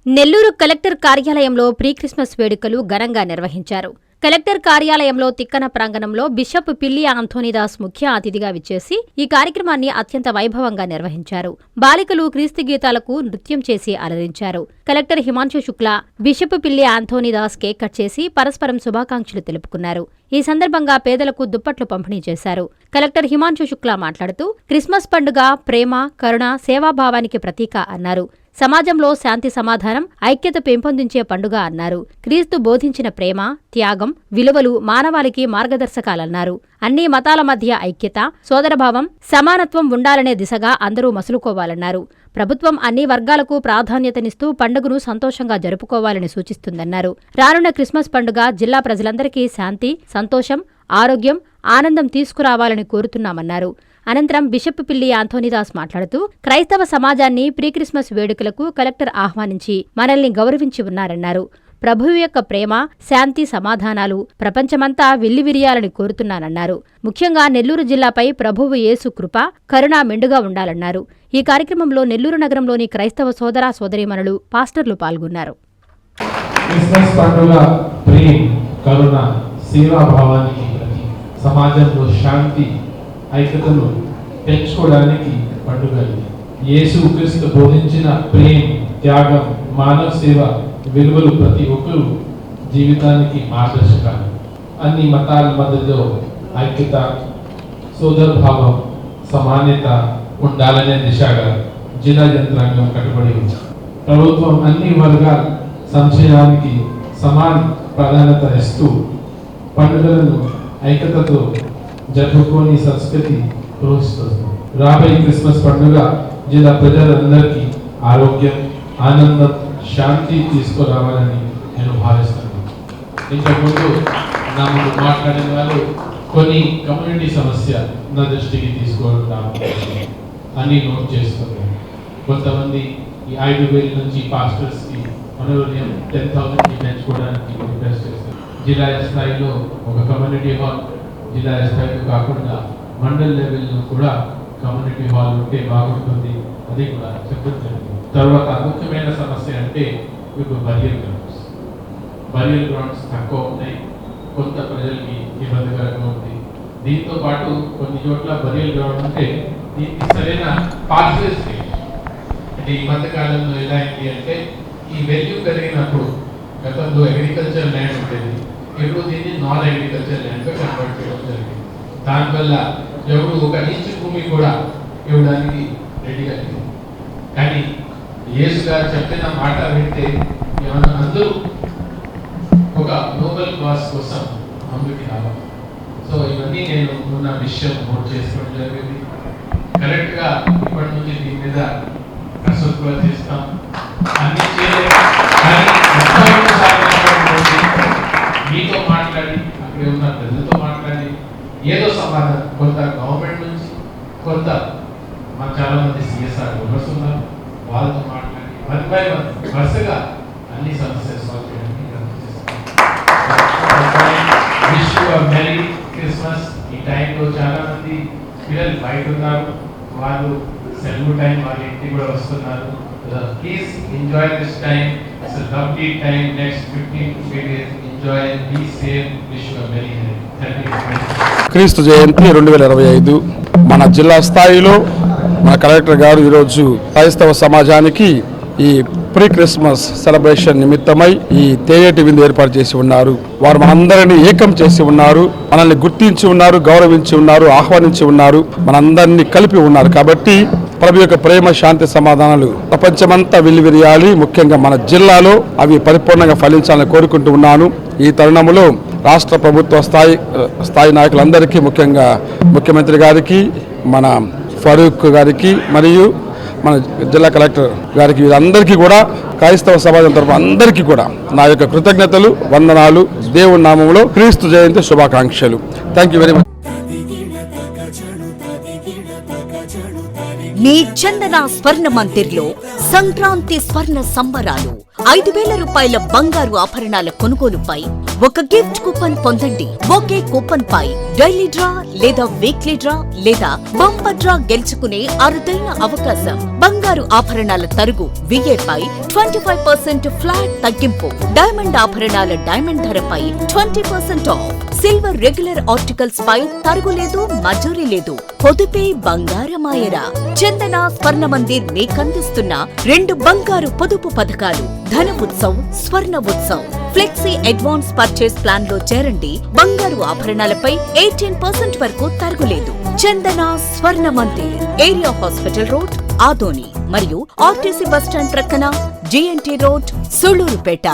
Nellore collector కార్యాలయంలో pre Christmas వేడుకలు ఘనంగా నిర్వహించారు. కలెక్టర్ కార్యాలయంలో తిక్కన ప్రాంగణంలో బిషప్ పిల్లి ఆంథోనీదాస్ ముఖ్య అతిథిగా విచ్చేసి ఈ కార్యక్రమాన్ని అత్యంత వైభవంగా నిర్వహించారు. బాలికలు క్రీస్తు గీతాలకు నృత్యం చేసి అలరించారు. కలెక్టర్ హిమాంశు శుక్లా, బిషప్ పిల్లి ఆంథోనీదాస్ కేక్ కట్ చేసి పరస్పరం శుభాకాంక్షలు తెలుపుకున్నారు. ఈ సందర్భంగా పేదలకు దుప్పట్లు పంపిణీ చేశారు. కలెక్టర్ హిమాంశు శుక్లా మాట్లాడుతూ క్రిస్మస్ పండుగ ప్రేమ, కరుణ, సేవాభావానికి ప్రతీక అన్నారు. సమాజంలో శాంతి సమాధానం, ఐక్యత పెంపొందించే పండుగ అన్నారు. క్రీస్తు బోధించిన ప్రేమ, త్యాగం, విలువలు మానవాళికి మార్గదర్శకాలన్నారు. అన్ని మతాల మధ్య ఐక్యత, సోదరభావం, సమానత్వం ఉండాలనే దిశగా అందరూ మసులుకోవాలన్నారు. ప్రభుత్వం అన్ని వర్గాలకు ప్రాధాన్యతనిస్తూ పండుగను సంతోషంగా జరుపుకోవాలని సూచిస్తుందన్నారు. రానున్న క్రిస్మస్ పండుగ జిల్లా ప్రజలందరికీ శాంతి, సంతోషం, ఆరోగ్యం, ఆనందం తీసుకురావాలని కోరుతున్నామన్నారు. అనంతరం బిషప్ పిల్లి ఆంథోనీదాస్ మాట్లాడుతూ క్రైస్తవ సమాజాన్ని ప్రీ క్రిస్మస్ వేడుకలకు కలెక్టర్ ఆహ్వానించి మనల్ని గౌరవించి ఉన్నారన్నారు. ప్రభువు యొక్క ప్రేమ, శాంతి, సమాధానాలు ప్రపంచమంతా విల్లివిరియాలని కోరుతున్నానన్నారు. ముఖ్యంగా నెల్లూరు జిల్లాపై ప్రభువు యేసు కృప, కరుణ మెండుగా ఉండాలన్నారు. ఈ కార్యక్రమంలో నెల్లూరు నగరంలోని క్రైస్తవ సోదర సోదరీమణులు, పాస్టర్లు పాల్గొన్నారు. క్రిస్మస్ పండుగ ప్రేమ, కరుణ, సేవాభావానికి ప్రతీక. సమాజంలో శాంతి, ఐక్యతను పెంచుకోవడానికి పండుగ. యేసు క్రీస్తు బోధించిన ప్రేమ, త్యాగం, మానవ సేవ విలువలు ప్రతి ఒక్కరు జీవితానికి మార్గదర్శకాలు. అన్ని మతాల మధ్యలో ఐక్యత, సోదరభావం, సమానత ఉండాలనే దిశగా జిల్లా యంత్రాంగం కట్టుబడి ఉంది. ప్రభుత్వం అన్ని వర్గాల సంక్షేమానికి సమాన ప్రాధాన్యత ఇస్తూ పండుగలను ఐక్యతతో జరుపుకోని సంస్కృతి ప్రోత్సహిస్తుంది. రాబోయే క్రిస్మస్ పండుగ జిల్లా ప్రజలందరికీ ఆరోగ్యం, ఆనందం, శాంతి తీసుకురావాలని నేను భావిస్తున్నాను. ఇంతకుముందు నా ముందు మాట్లాడిన వాళ్ళు కొన్ని కమ్యూనిటీ సమస్య నా దృష్టికి తీసుకోవడం అన్ని నోట్ చేసుకున్నాను. కొంతమంది ఈ 5,000 నుంచి పాస్టర్స్కి మనోరయం 10,000కి పెంచుకోవడానికి రిక్వెస్ట్ చేస్తారు. జిల్లా స్థాయిలో ఒక కమ్యూనిటీ హాల్, జిల్లా స్థాయిలో కాకుండా మండల్ లెవెల్లో కూడా కమ్యూనిటీ హాల్ ఉంటే బాగుంటుంది. అది కూడా చెప్పడం. తర్వాత ముఖ్యమైన సమస్య అంటే ఇప్పుడు బరియల్ గ్రౌండ్స్ తక్కువ ఉన్నాయి. కొంత ప్రజలకి ఇబ్బందికరంగా ఉంది. దీంతో పాటు కొన్ని చోట్ల బరియల్ గ్రౌండ్ ఉంటే దీనికి సరైన పార్సెస్ అంటే ఈ మధ్యకాలంలో ఎలా అయింది అంటే ఈ వెల్యూ పెరిగినప్పుడు గతంలో అగ్రికల్చర్ ల్యాండ్ ఉండేది, ఇప్పుడు దీన్ని నాన్ అగ్రికల్చర్ ల్యాండ్గా కన్వర్ట్ చేయడం జరిగింది. దానివల్ల ఎవరు ఒక ఇంచు భూమి కూడా ఇవ్వడానికి రెడీగా లేదు. కానీ యేసు గారు చెప్పిన మాట వింటే అందరూ ఒక నోబెల్ కాజ్ కోసం ముందుకి రావాలి. సో ఇవన్నీ నేను ఉన్న విషయం నోట్ చేసుకోవడం జరిగింది. కరెక్ట్గా ఇప్పటి నుంచి దీని మీద కసరత్తు కూడా చేస్తాం. అన్ని మీతో మాట్లాడి, అక్కడే ఉన్న ప్రజలతో మాట్లాడి ఏదో సమాధానం, కొంత గవర్నమెంట్ నుంచి, కొంత మాకు చాలా మంది సిఎస్ఆర్ మెంబర్స్ ఉన్నారు, వాళ్ళతో మాట్లాడి 1 by 1 వరుసగా అన్ని సమస్యలు సాల్వ్ చేయడానికి wish you a merry Christmas. ఈ టైంలో చాలా మంది పిల్లలు బయట ఉన్నారు, వాళ్ళు సెలవు టైం వాళ్ళ ఇంటికి కూడా వస్తున్నారు. Please enjoy this time. It's a lovely time. Next 15 days enjoy, be safe. Wish you a merry happy క్రీస్తు జయంతి 2025 మన జిల్లా స్థాయిలో మన కలెక్టర్ గారు ఈరోజు క్రైస్తవ సమాజానికి ఈ ప్రీ క్రిస్మస్ సెలబ్రేషన్ నిమిత్తమై ఈ తేయటి విందు ఏర్పాటు చేసి ఉన్నారు. వారు మనందరినీ ఏకం చేసి ఉన్నారు, మనల్ని గుర్తించి ఉన్నారు, గౌరవించి ఉన్నారు, ఆహ్వానించి ఉన్నారు, మనందరినీ కలిపి ఉన్నారు. కాబట్టి ప్రభు యొక్క ప్రేమ, శాంతి, సమాధానాలు ప్రపంచమంతా విల్లివిరియాలి. ముఖ్యంగా మన జిల్లాలో అవి పరిపూర్ణంగా ఫలించాలని కోరుకుంటూ ఉన్నాను. ఈ తరుణంలో రాష్ట్ర ప్రభుత్వ స్థాయి నాయకులందరికీ, ముఖ్యంగా ముఖ్యమంత్రి గారికి, మన ఫరూక్ గారికి మరియు మన జిల్లా కలెక్టర్ గారికి, వీరందరికీ కూడా క్రైస్తవ సమాజం తరఫున అందరికీ కూడా నా యొక్క కృతజ్ఞతలు, వందనాలు. దేవుని నామంలో క్రీస్తు జయంతి శుభాకాంక్షలు. Thank you very much. మీ చందన స్వర్ణ మందిర్లో సంక్రాంతి స్వర్ణ సంబరాలు 5,000 రూపాయల బంగారు ఆభరణాల కొనుగోలుపై ఒక గిఫ్ట్ కూపన్ పొందండి. ఒకే కూపన్ పై డైలీ డ్రా లేదా వీక్లీ డ్రా లేదా బంపర్ డ్రా గెలుచుకునే అరుదైన అవకాశం. బంగారు ఆభరణాల తరుగు VA పై 25% ఫ్లాట్ తగ్గింపు. డైమండ్ ఆభరణాల డైమండ్ ధరపై 20% ఆఫ్. సిల్వర్ రెగ్యులర్ ఆర్టికల్స్ పై తరుగులేదు, మజూరీ లేదు. పొదుపే బంగారమాయరా. చందన స్వర్ణ మందిర్ మీకందిస్తున్న 2 బంగారు పొదుపు పథకాలు. ధన ఉత్సవ్, స్వర్ణ Utsav. Flexi advance purchase plan లో చేరండి. బంగారు ఆభరణాలపై 18% వరకు తరుగులేదు. చందన స్వర్ణ Mandir, area hospital road, Adoni మరియు ఆర్టీసీ బస్టాండ్ ప్రక్కన GNT రోడ్, సూళ్లూరుపేట.